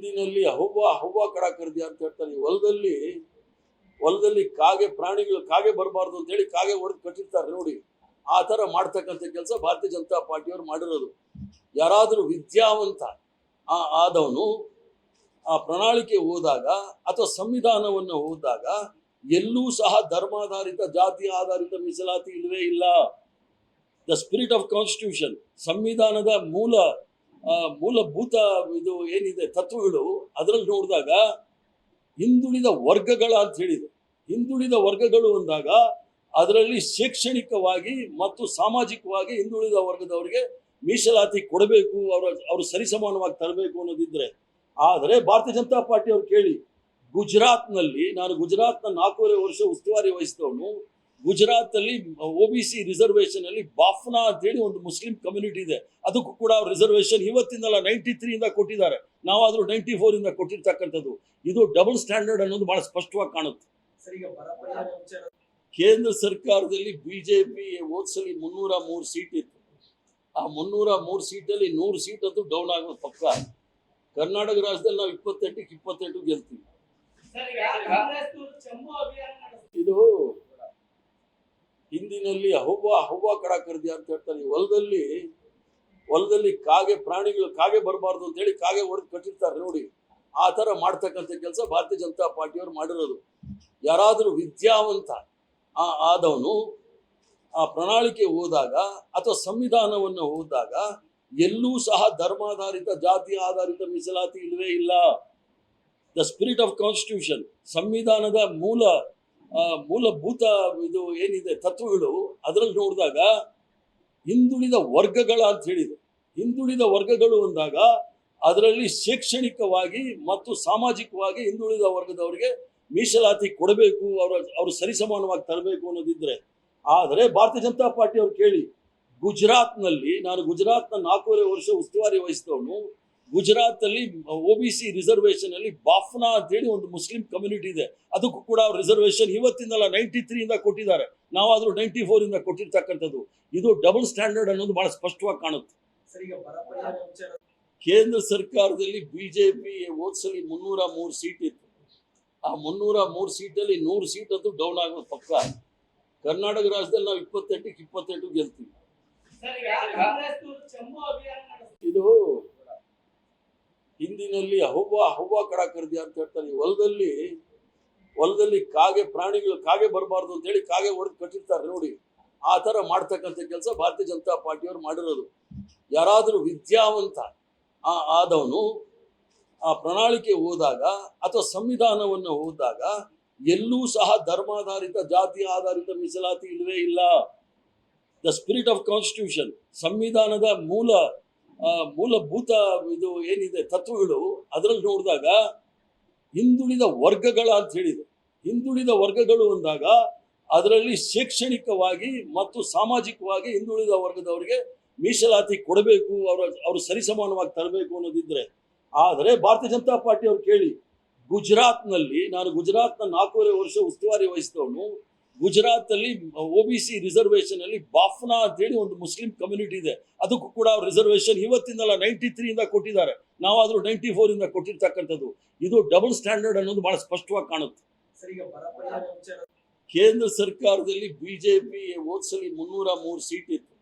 ಹಿಂದಿನಲ್ಲಿ ಅವ್ವ ಕಡ ಕರ್ದಿ ಅಂತ ಹೇಳ್ತಾರೆ. ಈ ಹೊಲದಲ್ಲಿ ಕಾಗೆ ಪ್ರಾಣಿಗಳು ಕಾಗೆ ಬರಬಾರ್ದು ಅಂತ ಹೇಳಿ ಕಾಗೆ ಹೊಡೆದು ಕಟ್ಟಿರ್ತಾರೆ ನೋಡಿ. ಆ ತರ ಮಾಡ್ತಕ್ಕಂಥ ಕೆಲಸ ಭಾರತೀಯ ಜನತಾ ಪಾರ್ಟಿಯವರು ಮಾಡಿರೋದು. ಯಾರಾದರೂ ವಿದ್ಯಾವಂತ ಆದವನು ಆ ಪ್ರಣಾಳಿಕೆ ಓದಾಗ ಅಥವಾ ಸಂವಿಧಾನವನ್ನು ಓದಿದಾಗ ಎಲ್ಲೂ ಸಹ ಧರ್ಮಾಧಾರಿತ ಜಾತಿ ಆಧಾರಿತ ಮೀಸಲಾತಿ ಇಲ್ಲವೇ ಇಲ್ಲ. ದ ಸ್ಪಿರಿಟ್ ಆಫ್ ಕಾನ್ಸ್ಟಿಟ್ಯೂಷನ್, ಸಂವಿಧಾನದ ಮೂಲಭೂತ ಇದು ಏನಿದೆ ತತ್ವಗಳು, ಅದರಲ್ಲಿ ನೋಡಿದಾಗ ಹಿಂದುಳಿದ ವರ್ಗಗಳ ಅಂತ ಹೇಳಿದೆ. ಹಿಂದುಳಿದ ವರ್ಗಗಳು ಅಂದಾಗ ಅದರಲ್ಲಿ ಶೈಕ್ಷಣಿಕವಾಗಿ ಮತ್ತು ಸಾಮಾಜಿಕವಾಗಿ ಹಿಂದುಳಿದ ವರ್ಗದವರಿಗೆ ಮೀಸಲಾತಿ ಕೊಡಬೇಕು, ಅವರು ಸರಿಸಮಾನವಾಗಿ ತರಬೇಕು ಅನ್ನೋದಿದ್ರೆ. ಆದರೆ ಭಾರತೀಯ ಜನತಾ ಪಾರ್ಟಿ ಅವ್ರು ಕೇಳಿ, ಗುಜರಾತ್ನಲ್ಲಿ, ನಾನು ಗುಜರಾತ್ನ 4.5 ವರ್ಷ ಉಸ್ತುವಾರಿ ವಹಿಸಿದವನು. ಗುಜರಾತಲ್ಲಿ OBC ರಿಸರ್ವೇಷನ್ ಅಲ್ಲಿ ಬಾಫ್ನಾ ಅಂತೇಳಿ ಒಂದು ಮುಸ್ಲಿಂ ಕಮ್ಯುನಿಟಿ ಇದೆ. ಅದಕ್ಕೂ ಕೂಡ ಅವ್ರ ರಿಸರ್ವೇಷನ್ ಇವತ್ತಿಂದಲ್ಲ 93 ಕೊಟ್ಟಿದ್ದಾರೆ. ನಾವಾದ್ರೂ 94 ಕೊಟ್ಟಿರ್ತಕ್ಕಂಥದ್ದು. ಇದು ಡಬಲ್ ಸ್ಟ್ಯಾಂಡರ್ಡ್ ಅನ್ನೋದು ಬಹಳ ಸ್ಪಷ್ಟವಾಗಿ ಕಾಣುತ್ತೆ. ಕೇಂದ್ರ ಸರ್ಕಾರದಲ್ಲಿ ಬಿಜೆಪಿ ಹೋದ್ಸಲಿ 303 ಸೀಟ್ ಇತ್ತು. ಆ 303 ಸೀಟಲ್ಲಿ 100 ಸೀಟ್ ಅಂತೂ ಡೌನ್ ಆಗೋದು ಪಕ್ಕ. ಕರ್ನಾಟಕ ರಾಜ್ಯದಲ್ಲಿ ನಾವು 28ಕ್ಕೆ 28 ಗೆಲ್ತೀವಿ. ಇದು ಹಿಂದಿನಲ್ಲಿ ಅವ್ವ ಕಡ ಕರ್ದಿ ಅಂತ ಹೇಳ್ತಾರೆ. ಈ ಹೊಲದಲ್ಲಿ ಕಾಗೆ ಪ್ರಾಣಿಗಳು ಕಾಗೆ ಬರಬಾರ್ದು ಅಂತ ಹೇಳಿ ಕಾಗೆ ಹೊಡೆದು ಕಟ್ಟಿರ್ತಾರೆ ನೋಡಿ. ಆ ತರ ಮಾಡ್ತಕ್ಕಂಥ ಕೆಲಸ ಭಾರತೀಯ ಜನತಾ ಪಾರ್ಟಿಯವರು ಮಾಡಿರೋದು. ಯಾರಾದರೂ ವಿದ್ಯಾವಂತ ಆದವನು ಆ ಪ್ರಣಾಳಿಕೆ ಓದಾಗ ಅಥವಾ ಸಂವಿಧಾನವನ್ನು ಓದಿದಾಗ ಎಲ್ಲೂ ಸಹ ಧರ್ಮಾಧಾರಿತ ಜಾತಿ ಆಧಾರಿತ ಮೀಸಲಾತಿ ಇಲ್ಲವೇ ಇಲ್ಲ. ದ ಸ್ಪಿರಿಟ್ ಆಫ್ ಕಾನ್ಸ್ಟಿಟ್ಯೂಷನ್, ಸಂವಿಧಾನದ ಮೂಲಭೂತ ಇದು ಏನಿದೆ ತತ್ವಗಳು, ಅದರಲ್ಲಿ ನೋಡಿದಾಗ ಹಿಂದುಳಿದ ವರ್ಗಗಳ ಅಂತ ಹೇಳಿದೆ. ಹಿಂದುಳಿದ ವರ್ಗಗಳು ಅಂದಾಗ ಅದರಲ್ಲಿ ಶೈಕ್ಷಣಿಕವಾಗಿ ಮತ್ತು ಸಾಮಾಜಿಕವಾಗಿ ಹಿಂದುಳಿದ ವರ್ಗದವರಿಗೆ ಮೀಸಲಾತಿ ಕೊಡಬೇಕು, ಅವರು ಸರಿಸಮಾನವಾಗಿ ತರಬೇಕು ಅನ್ನೋದಿದ್ರೆ. ಆದರೆ ಭಾರತೀಯ ಜನತಾ ಪಾರ್ಟಿ ಅವ್ರು ಕೇಳಿ, ಗುಜರಾತ್ನಲ್ಲಿ, ನಾನು ಗುಜರಾತ್ನ 4.5 ವರ್ಷ ಉಸ್ತುವಾರಿ ವಹಿಸಿದವನು. ಗುಜರಾತಲ್ಲಿ OBC ರಿಸರ್ವೇಷನ್ ಅಲ್ಲಿ ಬಾಫ್ನಾ ಅಂತೇಳಿ ಒಂದು ಮುಸ್ಲಿಂ ಕಮ್ಯುನಿಟಿ ಇದೆ. ಅದಕ್ಕೂ ಕೂಡ ಅವ್ರ ರಿಸರ್ವೇಷನ್ ಇವತ್ತಿಂದಲ್ಲ 93 ಕೊಟ್ಟಿದ್ದಾರೆ. ನಾವಾದ್ರೂ 94 ಕೊಟ್ಟಿರ್ತಕ್ಕಂಥದ್ದು. ಇದು ಡಬಲ್ ಸ್ಟ್ಯಾಂಡರ್ಡ್ ಅನ್ನೋದು ಬಹಳ ಸ್ಪಷ್ಟವಾಗಿ ಕಾಣುತ್ತೆ. ಕೇಂದ್ರ ಸರ್ಕಾರದಲ್ಲಿ ಬಿಜೆಪಿ ಹೋದ್ಸಲಿ 303 ಸೀಟ್ ಇತ್ತು. ಆ 303 ಸೀಟಲ್ಲಿ 100 ಸೀಟ್ ಅಂತೂ ಡೌನ್ ಆಗೋದು ಪಕ್ಕ. ಕರ್ನಾಟಕ ರಾಜ್ಯದಲ್ಲಿ ನಾವು 28ಕ್ಕೆ 28 ಗೆಲ್ತೀವಿ. ಇದು ಹಿಂದಿನಲ್ಲಿ ಅವ್ವ ಕಡ ಕರ್ದಿ ಅಂತ ಹೇಳ್ತಾರೆ. ಈ ಹೊಲದಲ್ಲಿ ಕಾಗೆ ಪ್ರಾಣಿಗಳು ಕಾಗೆ ಬರಬಾರ್ದು ಅಂತ ಹೇಳಿ ಕಾಗೆ ಹೊಡೆದು ಕಟ್ಟಿರ್ತಾರೆ ನೋಡಿ. ಆ ತರ ಮಾಡ್ತಕ್ಕಂಥ ಕೆಲಸ ಭಾರತೀಯ ಜನತಾ ಪಾರ್ಟಿಯವರು ಮಾಡಿರೋದು. ಯಾರಾದರೂ ವಿದ್ಯಾವಂತ ಆದವನು ಆ ಪ್ರಣಾಳಿಕೆ ಓದಾಗ ಅಥವಾ ಸಂವಿಧಾನವನ್ನು ಓದಿದಾಗ ಎಲ್ಲೂ ಸಹ ಧರ್ಮಾಧಾರಿತ ಜಾತಿ ಆಧಾರಿತ ಮೀಸಲಾತಿ ಇಲ್ಲವೇ ಇಲ್ಲ. ದ ಸ್ಪಿರಿಟ್ ಆಫ್ ಕಾನ್ಸ್ಟಿಟ್ಯೂಷನ್, ಸಂವಿಧಾನದ ಮೂಲಭೂತ ಇದು ಏನಿದೆ ತತ್ವಗಳು, ಅದರಲ್ಲಿ ನೋಡಿದಾಗ ಹಿಂದುಳಿದ ವರ್ಗಗಳ ಅಂತ ಹೇಳಿದೆ. ಹಿಂದುಳಿದ ವರ್ಗಗಳು ಅಂದಾಗ ಅದರಲ್ಲಿ ಶೈಕ್ಷಣಿಕವಾಗಿ ಮತ್ತು ಸಾಮಾಜಿಕವಾಗಿ ಹಿಂದುಳಿದ ವರ್ಗದವರಿಗೆ ಮೀಸಲಾತಿ ಕೊಡಬೇಕು, ಅವರು ಸರಿಸಮಾನವಾಗಿ ತರಬೇಕು ಅನ್ನೋದಿದ್ರೆ. ಆದರೆ ಭಾರತೀಯ ಜನತಾ ಪಾರ್ಟಿ ಅವ್ರು ಕೇಳಿ, ಗುಜರಾತ್ನಲ್ಲಿ, ನಾನು ಗುಜರಾತ್ನ 4.5 ವರ್ಷ ಉಸ್ತುವಾರಿ ವಹಿಸಿದವನು. ಗುಜರಾತಲ್ಲಿ OBC ರಿಸರ್ವೇಷನ್ ಅಲ್ಲಿ ಬಾಫ್ನಾ ಅಂತೇಳಿ ಒಂದು ಮುಸ್ಲಿಂ ಕಮ್ಯುನಿಟಿ ಇದೆ. ಅದಕ್ಕೂ ಕೂಡ ಅವ್ರ ರಿಸರ್ವೇಷನ್ ಇವತ್ತಿಂದಲ್ಲ 93 ಕೊಟ್ಟಿದ್ದಾರೆ. ನಾವಾದ್ರೂ 94 ಕೊಟ್ಟಿರ್ತಕ್ಕಂಥದ್ದು. ಇದು ಡಬಲ್ ಸ್ಟ್ಯಾಂಡರ್ಡ್ ಅನ್ನೋದು ಬಹಳ ಸ್ಪಷ್ಟವಾಗಿ ಕಾಣುತ್ತೆ. ಕೇಂದ್ರ ಸರ್ಕಾರದಲ್ಲಿ ಬಿಜೆಪಿ ಹೋದ್ಸಲಿ 303 ಸೀಟ್ ಇತ್ತು.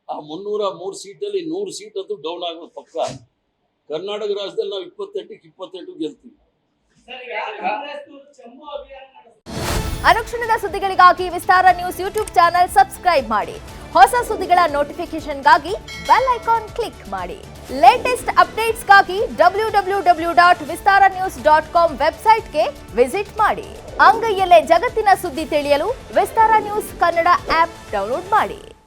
ಆ 303 ಸೀಟಲ್ಲಿ 100 ಸೀಟ್ ಅಂತೂ ಡೌನ್ ಆಗೋದು ಪಕ್ಕ. ಕರ್ನಾಟಕ ರಾಜ್ಯದಲ್ಲಿ ನಾವು 28ಕ್ಕೆ 28 ಗೆಲ್ತೀವಿ. ಅನುಕ್ಷಣದ ಸುದ್ದಿಗಳಿಗಾಗಿ ವಿಸ್ತಾರ ನ್ಯೂಸ್ ಯೂಟ್ಯೂಬ್ ಚಾನೆಲ್ ಸಬ್ಸ್ಕ್ರೈಬ್ ಮಾಡಿ. ಹೊಸ ಸುದ್ದಿಗಳ ನೋಟಿಫಿಕೇಶನ್ಗಾಗಿ ಬೆಲ್ ಐಕಾನ್ ಕ್ಲಿಕ್ ಮಾಡಿ. ಲೇಟೆಸ್ಟ್ ಅಪ್ಡೇಟ್ಸ್ಗಾಗಿ www.vistaranews.com ವೆಬ್ಸೈಟ್ಗೆ ವಿಸಿಟ್ ಮಾಡಿ. ಅಂಗೈಯಲ್ಲೇ ಜಗತ್ತಿನ ಸುದ್ದಿ ತಿಳಿಯಲು ವಿಸ್ತಾರ ನ್ಯೂಸ್ ಕನ್ನಡ ಆಪ್ ಡೌನ್ಲೋಡ್ ಮಾಡಿ.